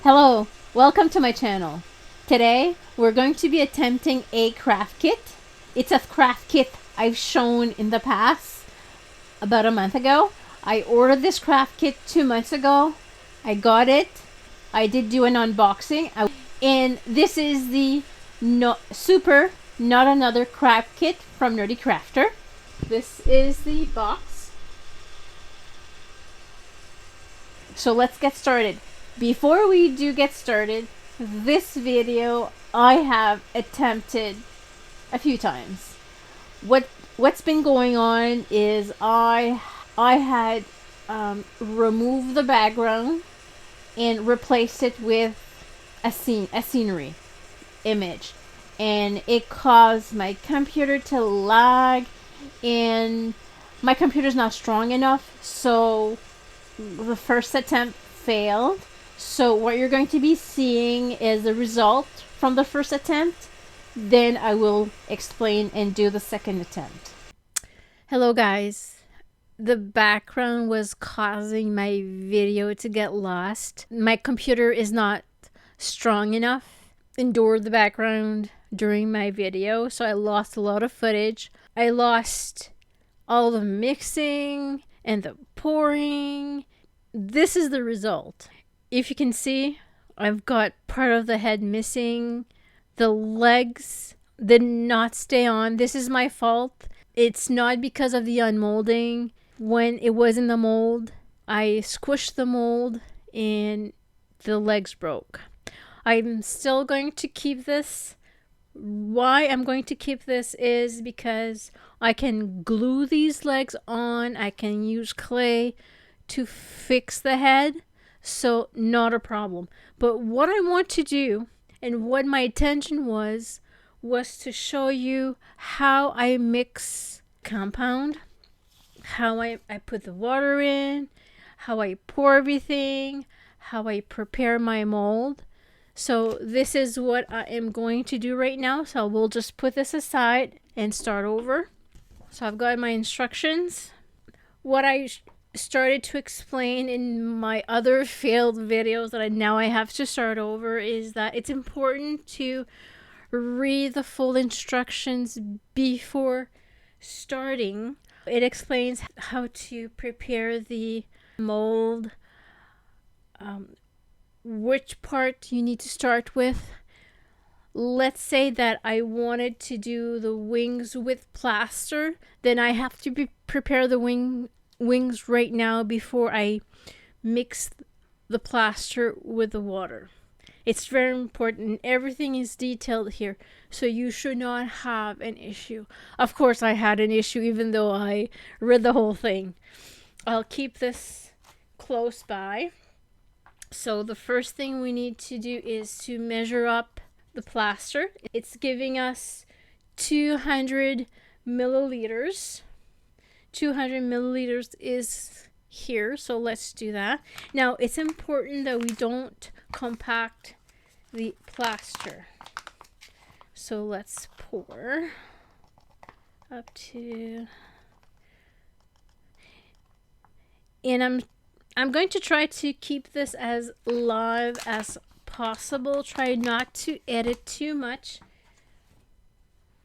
Hello, welcome to my channel. Today we're going to be attempting a craft kit. It's a craft kit I've shown in the past, about a month ago. I ordered this craft kit 2 months ago. I got it. I did do an unboxing. And this is the Super Not Another craft kit from NerdECrafter. This is the box. So let's get started. Before we do get started, this video I have attempted a few times. What's been going on is I had removed the background and replaced it with a scenery image, and it caused my computer to lag, and my computer's not strong enough, so the first attempt failed. So what you're going to be seeing is the result from the first attempt. Then I will explain and do the second attempt. Hello guys. The background was causing my video to get lost. My computer is not strong enough to endure the background during my video, so I lost a lot of footage. I lost all the mixing and the pouring. This is the result. If you can see, I've got part of the head missing. The legs did not stay on. This is my fault. It's not because of the unmolding. When it was in the mold, I squished the mold and the legs broke. I'm still going to keep this. Why I'm going to keep this is because I can glue these legs on. I can use clay to fix the head. So not a problem. But what I want to do, and what my intention was to show you how I mix compound, how I put the water in, how I pour everything, how I prepare my mold. So this is what I am going to do right now. So we'll just put this aside and start over. So I've got my instructions. What I started to explain in my other failed videos that I have to start over is that it's important to read the full instructions before starting. It explains how to prepare the mold, which part you need to start with. Let's say that I wanted to do the wings with plaster, then I have to prepare the wings right now before I mix the plaster with the water. It's very important. Everything is detailed here, so you should not have an issue. Of course, I had an issue even though I read the whole thing. I'll keep this close by. So the first thing we need to do is to measure up the plaster. It's giving us 200 milliliters. 200 milliliters is here, so let's do that. Now it's important that we don't compact the plaster, so let's pour up to, and I'm going to try to keep this as live as possible. Try not to edit too much,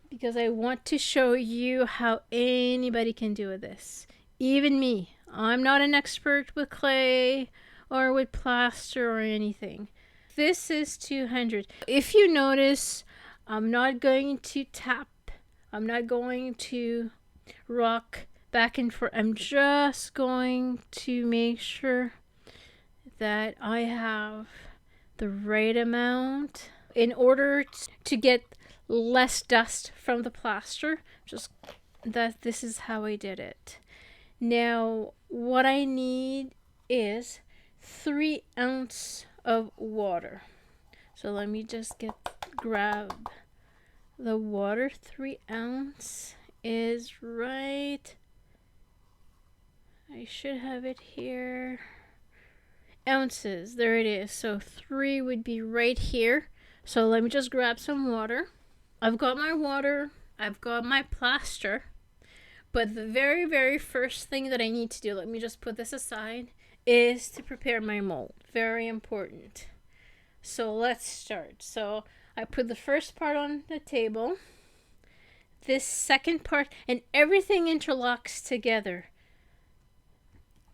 because I want to show you how anybody can do this. Even me. I'm not an expert with clay or with plaster or anything. This is 200. If you notice, I'm not going to tap. I'm not going to rock back and forth. I'm just going to make sure that I have the right amount in order to get less dust from the plaster. Just that this is how I did it. Now what I need is 3 ounces of water. So let me just grab the water. 3 ounces is right. I should have it here. Ounces, there it is. So 3 would be right here. So let me just grab some water. I've got my water, I've got my plaster, but the very, very first thing that I need to do, let me just put this aside, is to prepare my mold. Very important. So let's start. So I put the first part on the table. This second part, and everything interlocks together.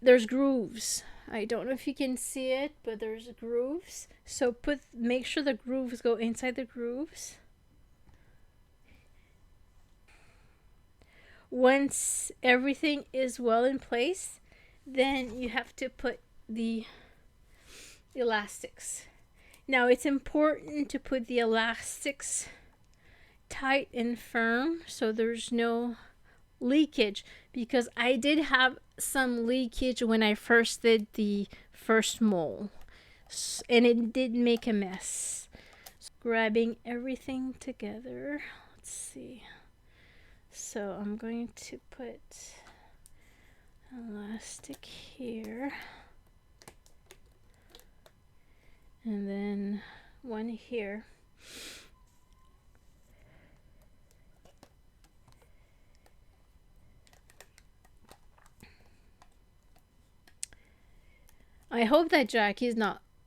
There's grooves. I don't know if you can see it, but there's grooves. So make sure the grooves go inside the grooves. Once everything is well in place, then you have to put the elastics. Now it's important to put the elastics tight and firm so there's no leakage, because I did have some leakage when I first did the first mole, and it did make a mess. So grabbing everything together, let's see. So I'm going to put elastic here, and then one here. I hope that Jackie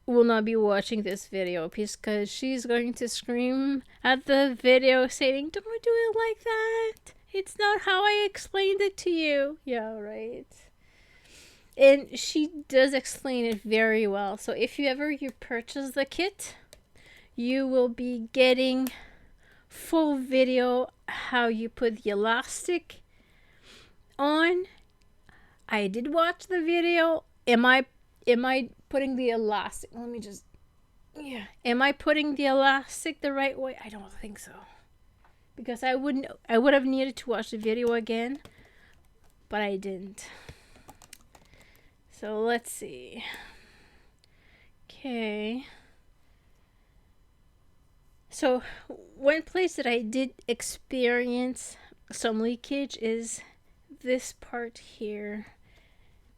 will not be watching this video, because she's going to scream at the video saying, "Don't do it like that. It's not how I explained it to you." Yeah, right. And she does explain it very well. So if you purchase the kit, you will be getting full video how you put the elastic on. I did watch the video. Am I putting the elastic? Let me just, yeah. Am I putting the elastic the right way? I don't think so. Because I would have needed to watch the video again, but I didn't. So let's see. Okay. So one place that I did experience some leakage is this part here.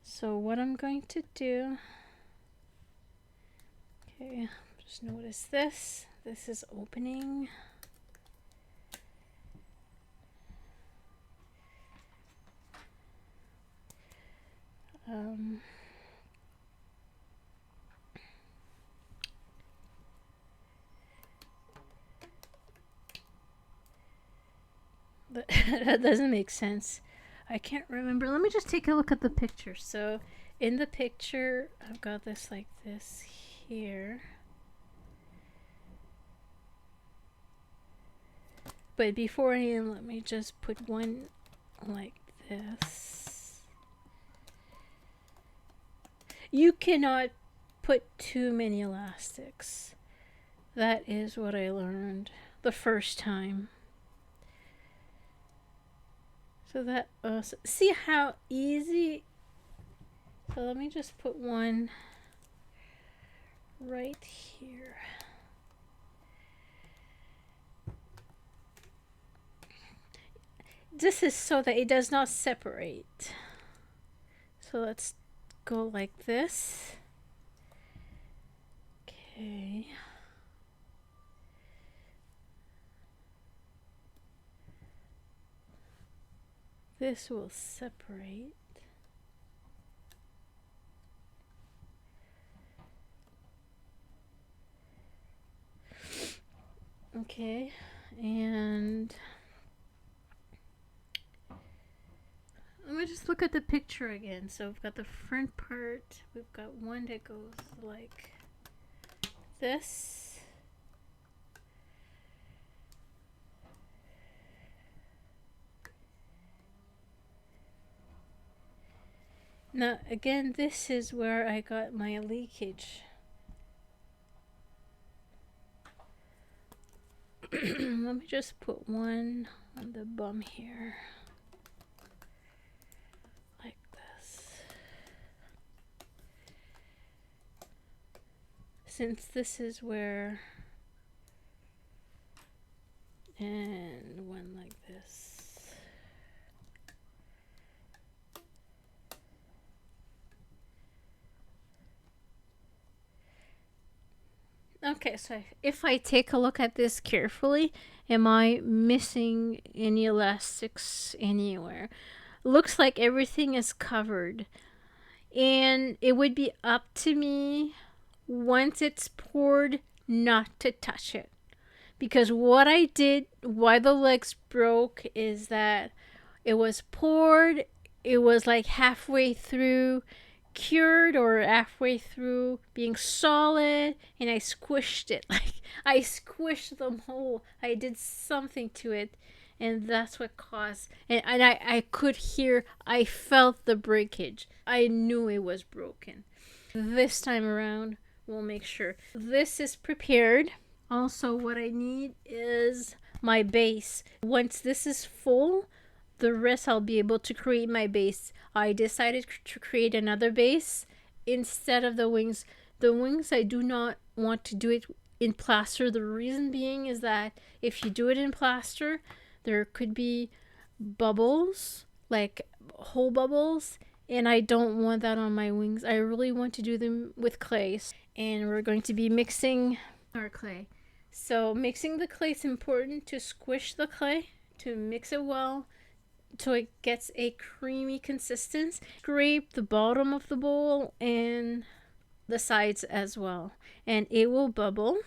So what I'm going to do, okay, just notice this. This is opening. That doesn't make sense. I can't remember. Let me just take a look at the picture. So in the picture, I've got this like this here. But before let me just put one like this. You cannot put too many elastics. That is what I learned the first time. So that, see how easy? So let me just put one right here. This is so that it does not separate. So let's go like this. Okay. This will separate. Okay, and let me just look at the picture again. So we've got the front part, we've got one that goes like this. Now again, this is where I got my leakage. Let me just put one on the bum here. Like this. Since this is where, and one like this. Okay, so if I take a look at this carefully, am I missing any elastics anywhere? Looks like everything is covered. And it would be up to me, once it's poured, not to touch it. Because what I did, why the legs broke, is that it was poured, it was like halfway through cured or halfway through being solid, and I squished it. Like, I squished them whole. I did something to it, and that's what caused. And I could hear, I felt the breakage. I knew it was broken. This time around, we'll make sure. This is prepared. Also, what I need is my base. Once this is full, the rest I'll be able to create my base. I decided to create another base instead of the wings. The wings, I do not want to do it in plaster. The reason being is that if you do it in plaster, there could be bubbles, like hole bubbles, and I don't want that on my wings. I really want to do them with clay, and we're going to be mixing our clay. So mixing the clay is important to squish the clay, to mix it well, so it gets a creamy consistency. Scrape the bottom of the bowl and the sides as well, and it will bubble.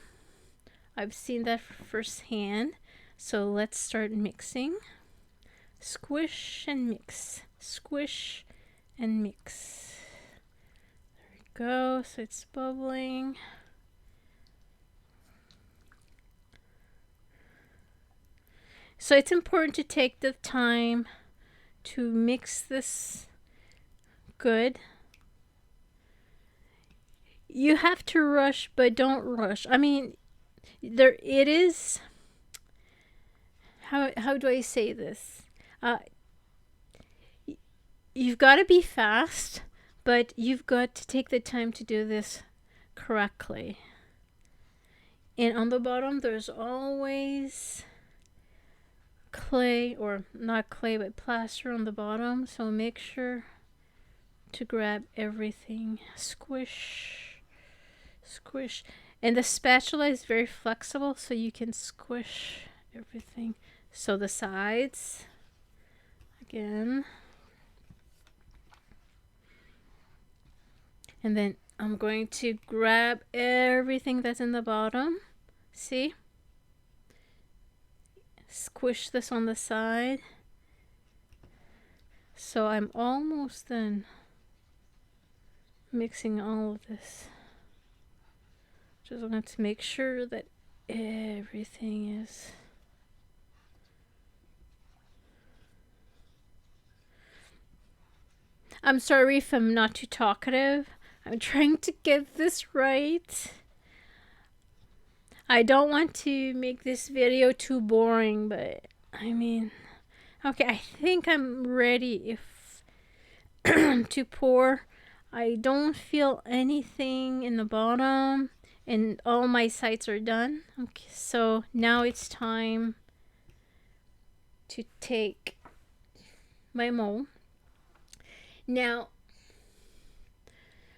I've seen that firsthand. So let's start mixing. Squish and mix. Squish and mix. There we go. So it's bubbling. So it's important to take the time to mix this good. You have to rush, but don't rush. I mean, there it is. How do I say this? You've got to be fast, but you've got to take the time to do this correctly. And on the bottom, there's always clay, or not clay, but plaster on the bottom. So make sure to grab everything. Squish, squish. And the spatula is very flexible, so you can squish everything. So the sides, again. And then I'm going to grab everything that's in the bottom. See? Squish this on the side. So I'm almost done mixing all of this. Just want to make sure that everything is. I'm sorry if I'm not too talkative. I'm trying to get this right. I don't want to make this video too boring, but I mean, okay, I think I'm ready if to pour. I don't feel anything in the bottom, and all my sides are done. Okay, so now it's time to take my mold. Now,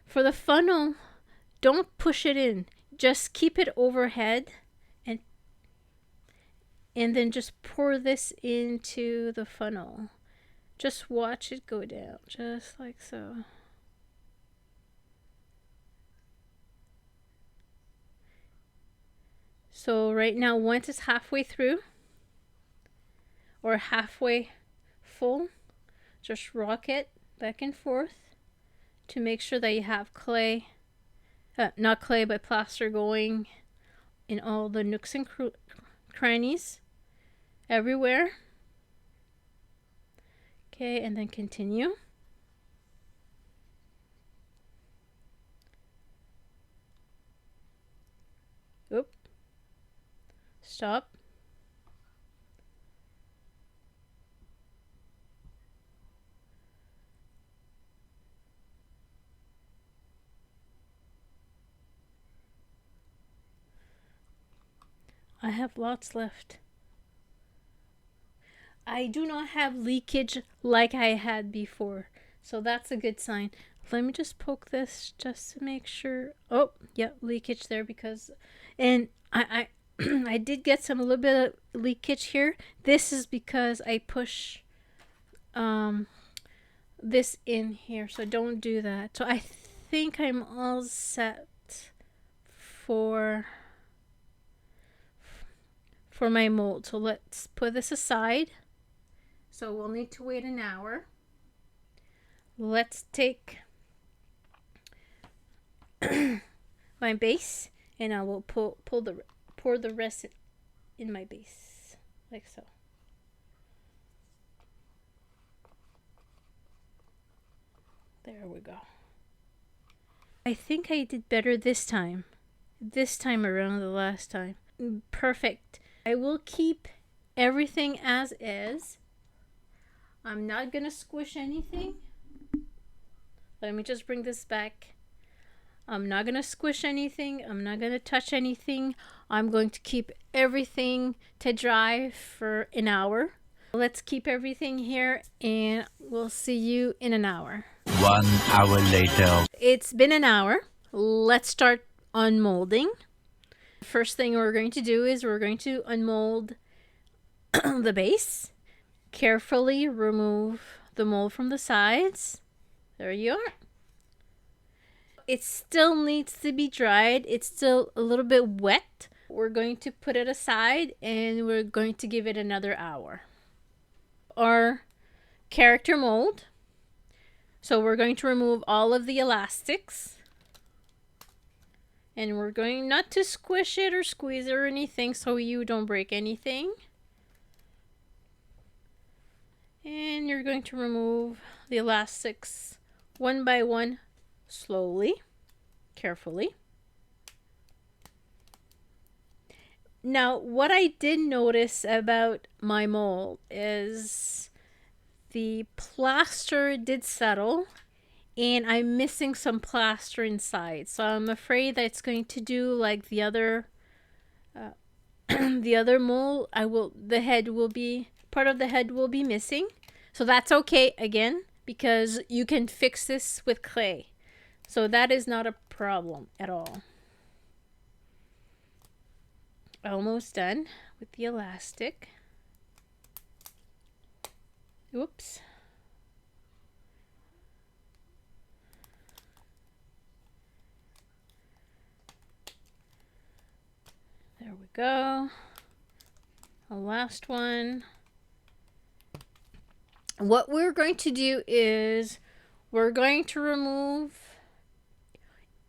for the funnel, don't push it in. Just keep it overhead, and then just pour this into the funnel. Just watch it go down, just like so. So right now, once it's halfway through or halfway full, just rock it back and forth to make sure that you have clay, not clay, but plaster going in all the nooks and crannies everywhere. Okay, and then continue. Oop. Stop. I have lots left. I do not have leakage like I had before, so that's a good sign. Let me just poke this just to make sure. Oh, yeah, leakage there because, and I I did get a little bit of leakage here. This is because I push this in here, so don't do that. So I think I'm all set for for my mold. So let's put this aside. So we'll need to wait an hour. Let's take my base, and I will pour the rest in my base like so. There we go. I think I did better this time around the last time. Perfect. I will keep everything as is. I'm not gonna squish anything. Let me just bring this back. I'm not gonna squish anything. I'm not gonna touch anything. I'm going to keep everything to dry for an hour. Let's keep everything here, and we'll see you in an hour. 1 hour later. It's been an hour. Let's start unmolding. First thing we're going to do is we're going to unmold the base. Carefully remove the mold from the sides. There you are. It still needs to be dried. It's still a little bit wet. We're going to put it aside, and we're going to give it another hour. Our character mold. So we're going to remove all of the elastics. And we're going not to squish it or squeeze it or anything so you don't break anything. And you're going to remove the elastics one by one, slowly, carefully. Now, what I did notice about my mold is the plaster did settle, and I'm missing some plaster inside. So I'm afraid that it's going to do like the other the other mold. Part of the head will be missing. So that's okay again, because you can fix this with clay. So that is not a problem at all. Almost done with the elastic. Oops. There we go. The last one. What we're going to do is we're going to remove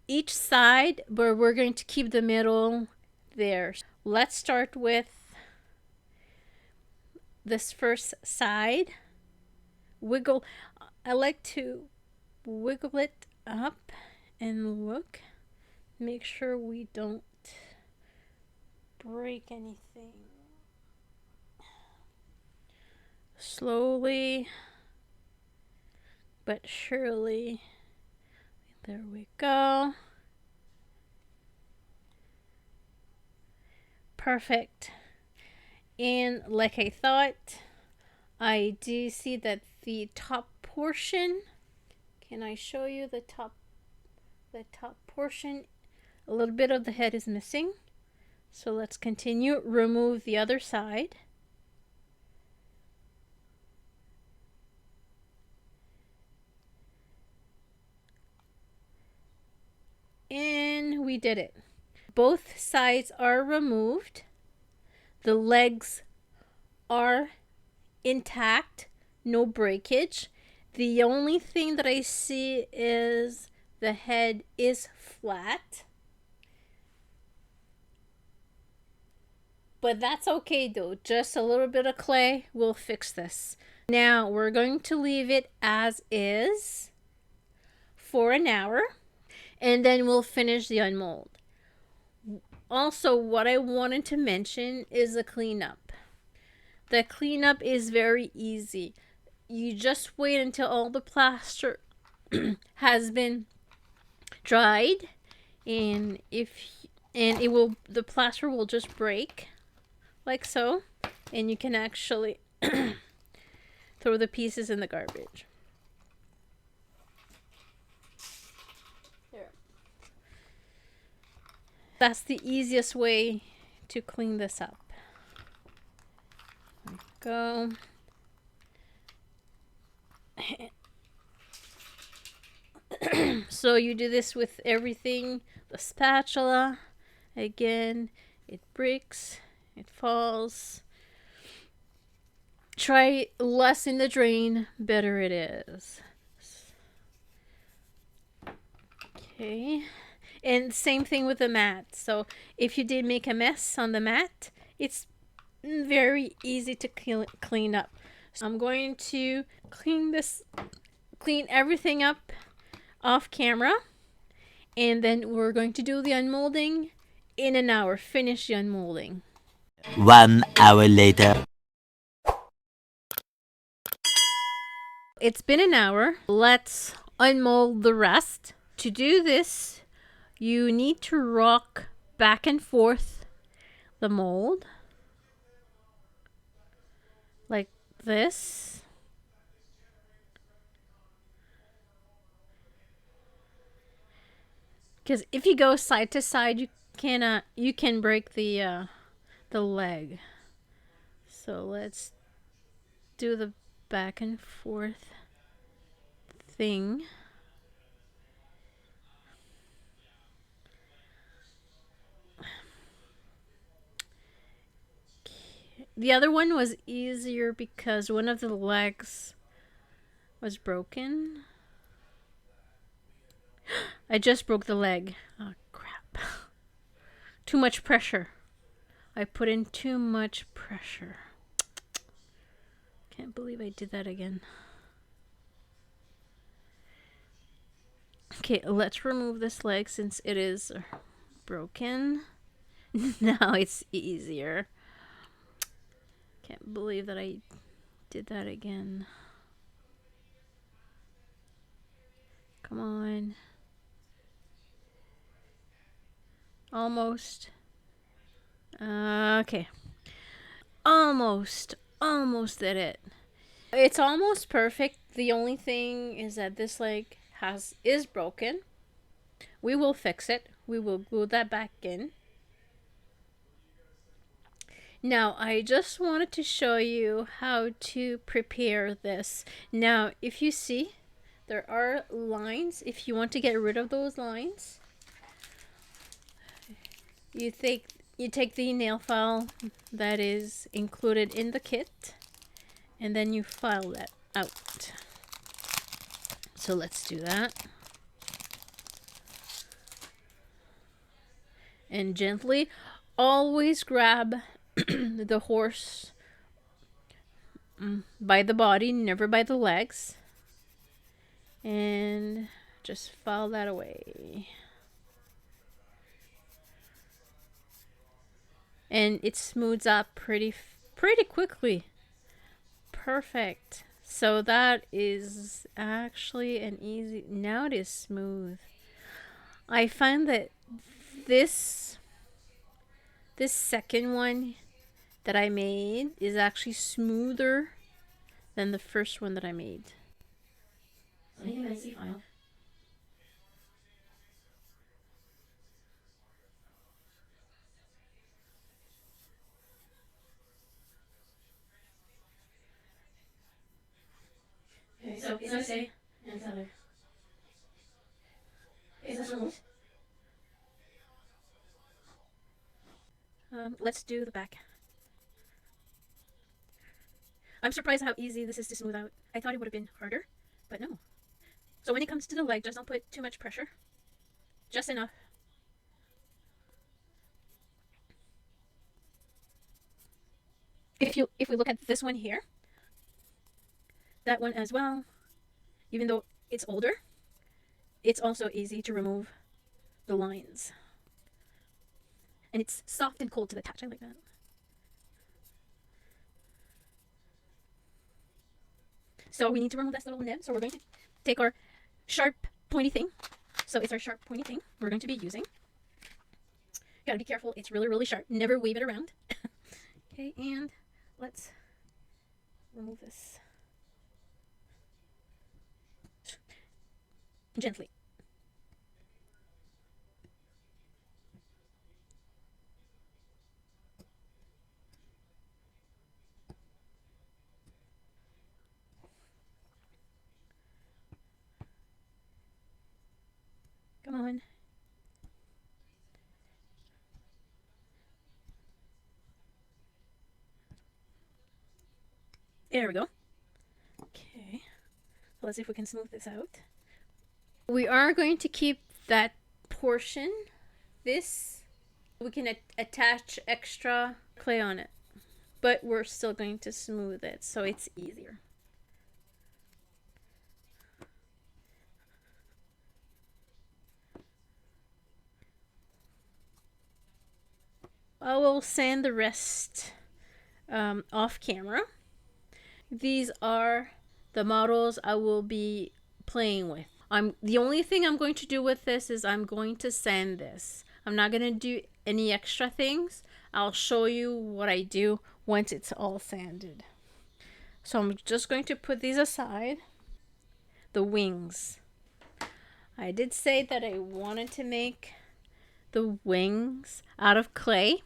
each side, but we're going to keep the middle there. Let's start with this first side. Wiggle. I like to wiggle it up and look. Make sure we don't break anything. Slowly but surely. There we go. Perfect. And like I thought, I do see that the top portion, can I show you the top portion? A little bit of the head is missing. So let's continue. Remove the other side. And we did it. Both sides are removed. The legs are intact, no breakage. The only thing that I see is the head is flat. But that's okay though. Just a little bit of clay will fix this. Now we're going to leave it as is for an hour, and then we'll finish the unmold. Also, what I wanted to mention is the cleanup. The cleanup is very easy. You just wait until all the plaster has been dried, and the plaster will just break like so, and you can actually throw the pieces in the garbage. There. That's the easiest way to clean this up. Go. So you do this with everything. The spatula, again, it breaks. It falls. Try less in the drain, better it is. Okay. And same thing with the mat. So if you did make a mess on the mat, it's very easy to clean up. So I'm going to clean everything up off camera, and then we're going to do the unmolding in an hour. Finish the unmolding. 1 hour later. It's been an hour. Let's unmold the rest. To do this, you need to rock back and forth the mold like this. Because if you go side to side, you can break the leg. So let's do the back and forth thing. The other one was easier because one of the legs was broken. I just broke the leg. Oh, crap. Too much pressure. I put in too much pressure. Can't believe I did that again. Okay, let's remove this leg since it is broken. Now it's easier. Can't believe that I did that again. Come on. Almost. Okay. Almost did it. It's almost perfect. The only thing is that this leg is broken. We will fix it. We will glue that back in. Now, I just wanted to show you how to prepare this. Now, if you see, there are lines. If you want to get rid of those lines, you take the nail file that is included in the kit, and then you file that out. So let's do that. And gently, always grab the horse by the body, never by the legs. And just file that away. And it smooths up pretty quickly. Perfect. So that is actually an easy. Now it is smooth. I find that this second one that I made is actually smoother than the first one that I made. File. Okay, so it's not say and color. Is this removed? Let's do the back. I'm surprised how easy this is to smooth out. I thought it would have been harder, but no. So when it comes to the leg, just don't put too much pressure. Just enough. If we look at this one here, that one as well, even though it's older, it's also easy to remove the lines. And it's soft and cold to the touch. I like that. So we need to remove this little nib. So we're going to take our sharp pointy thing. So it's our sharp pointy thing we're going to be using. Gotta be careful. It's really sharp. Never wave it around. Okay, and let's remove this gently. Come on. There we go. Okay. Let's see if we can smooth this out. We are going to keep that portion. This, we can attach extra clay on it, but we're still going to smooth it so it's easier. I will sand the rest off camera. These are the models I will be playing with. The only thing I'm going to do with this is I'm going to sand this. I'm not going to do any extra things. I'll show you what I do once it's all sanded. So I'm just going to put these aside. The wings. I did say that I wanted to make the wings out of clay.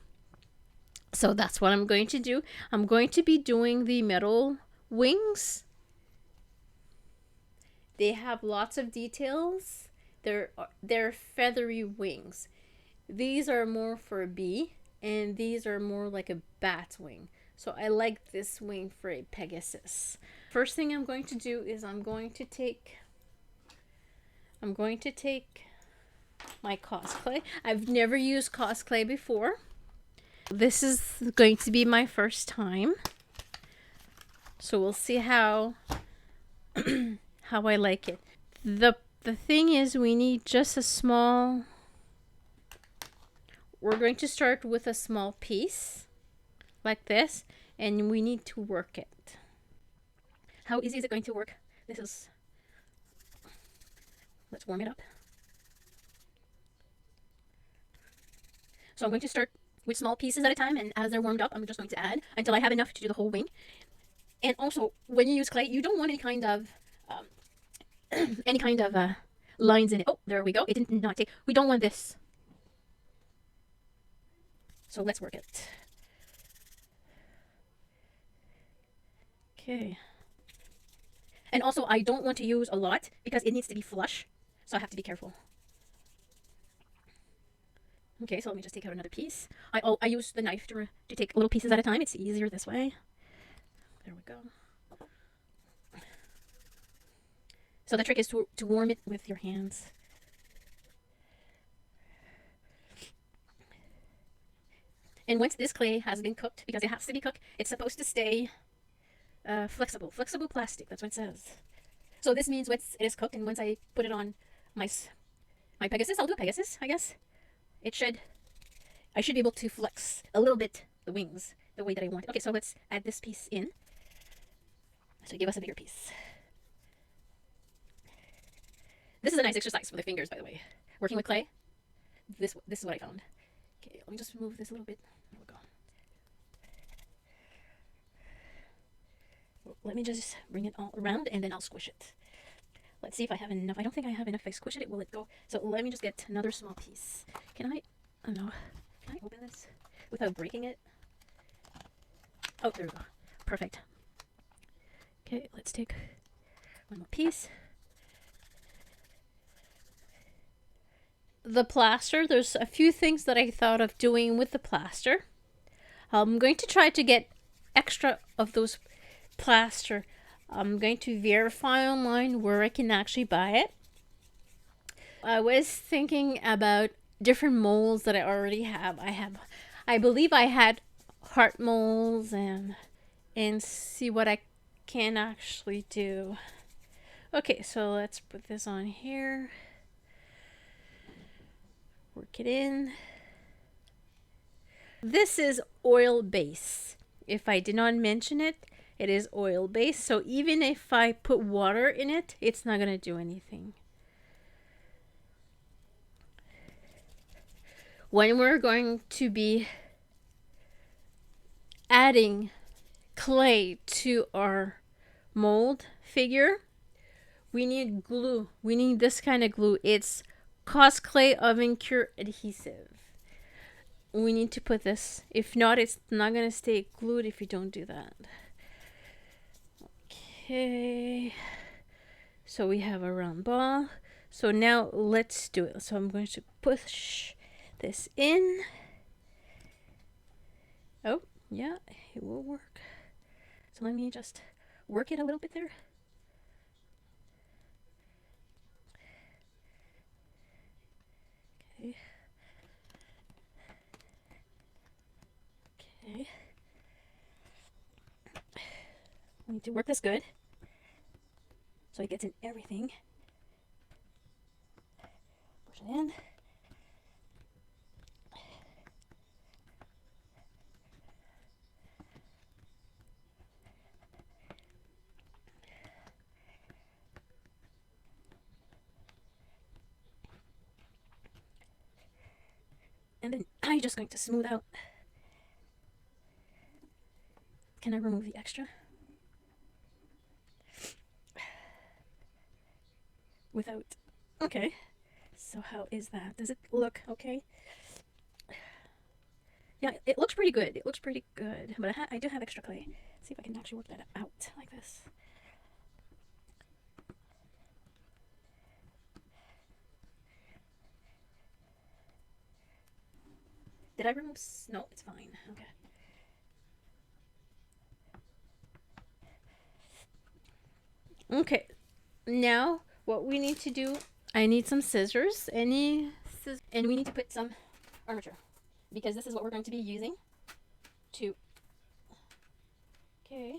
So that's what I'm going to do. I'm going to be doing the metal wings. They have lots of details. They're feathery wings. These are more for a bee, and these are more like a bat wing. So I like this wing for a Pegasus. First thing I'm going to do is I'm going to take my cosplay. I've never used cosplay before. This is going to be my first time. So we'll see how how I like it. The thing is, we need just a small. We're going to start with a small piece like this, and we need to work it. How easy is it going to work? Let's warm it up. So I'm going to start with small pieces at a time, and as they're warmed up, I'm just going to add until I have enough to do the whole wing. And also, when you use clay, you don't want any kind of lines in it. Oh, there we go. It did not take. We don't want this. So let's work it. Okay. And also, I don't want to use a lot because it needs to be flush, so I have to be careful. Okay, so let me just take out another piece. I use the knife to take little pieces at a time. It's easier this way. There we go. So the trick is to warm it with your hands. And once this clay has been cooked, because it has to be cooked, it's supposed to stay flexible plastic. That's what it says. So this means once it is cooked, and once I put it on my Pegasus, I'll do a Pegasus, I guess. I should be able to flex a little bit the wings the way that I want. Okay, so let's add this piece in. So give us a bigger piece. This is a nice exercise for the fingers, by the way. Working with clay. This is what I found. Okay, let me just move this a little bit. There we go. Let me just bring it all around, and then I'll squish it. Let's see if I have enough. I don't think I have enough. If I squish it, it will let go. So let me just get another small piece. Can I open this without breaking it? Oh, there we go. Perfect. Okay, let's take one more piece. The plaster, there's a few things that I thought of doing with the plaster. I'm going to try to get extra of those plaster. I'm going to verify online where I can actually buy it. I was thinking about different molds that I already have. I believe I had heart molds, and see what I can actually do. Okay, so let's put this on here. Work it in. This is oil base. If I did not mention it, it is oil base. So even if I put water in it, it's not going to do anything. When we're going to be adding clay to our mold figure, we need glue. We need this kind of glue. It's Cosplay Oven Cure adhesive. We need to put this. If not, it's not going to stay glued if you don't do that. Okay. So we have a round ball. So now let's do it. So I'm going to push this in. Oh, yeah, it will work. So let me just work it a little bit there. Okay. Okay. I need to work this good so it gets in everything. Push it in. And then I'm just going to smooth out. Can I remove the extra? Without. Okay. So how is that? Does it look okay? Yeah, it looks pretty good. It looks pretty good. But I do have extra clay. Let's see if I can actually work that out like this. Did I remove? No, it's fine. Okay. Okay, now what we need to do, I need some scissors. Any scissors? And we need to put some armature because this is what we're going to be using to. Okay.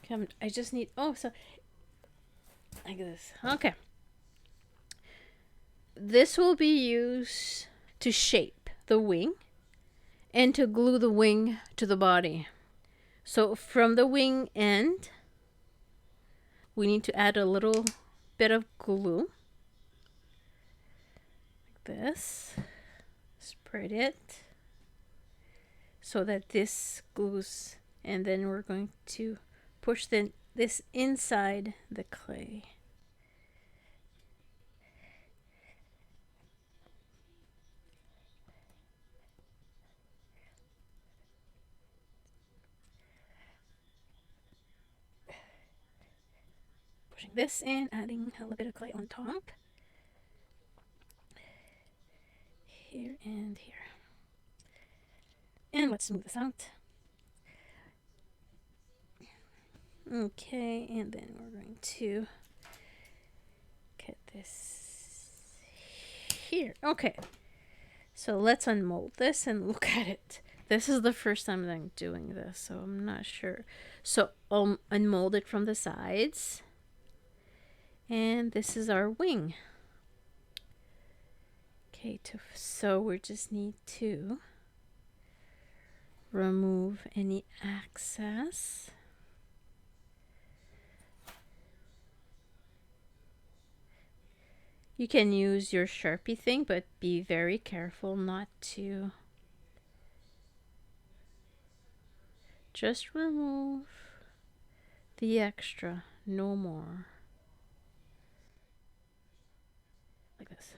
Come, I just need, oh, so like this. Okay. This will be used to shape the wing and to glue the wing to the body. So from the wing end, we need to add a little bit of glue. Like this. Spread it so that this glues, and then we're going to push this inside the clay. Pushing this in, adding a little bit of clay on top. Here and here. And let's smooth this out. Okay, and then we're going to cut this here. Okay, so let's unmold this and look at it. This is the first time that I'm doing this, so I'm not sure. So I'll unmold it from the sides. And this is our wing. Okay, so we just need to remove any excess. You can use your Sharpie thing, but be very careful not to. Just remove the extra, no more. Like this.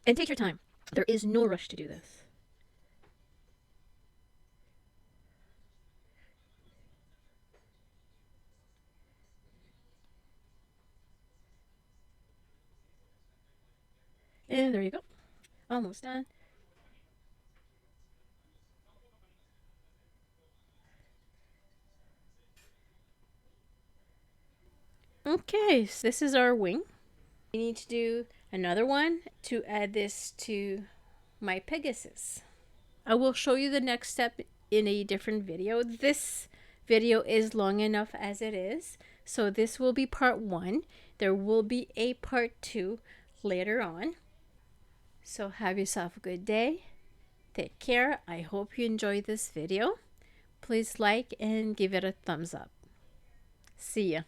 And take your time. There is no rush to do this. And there you go. Almost done. Okay, so this is our wing. We need to do another one to add this to my Pegasus. I will show you the next step in a different video. This video is long enough as it is, so this will be part 1. There will be a part 2 later on. So have yourself a good day. Take care. I hope you enjoyed this video. Please like and give it a thumbs up. See ya.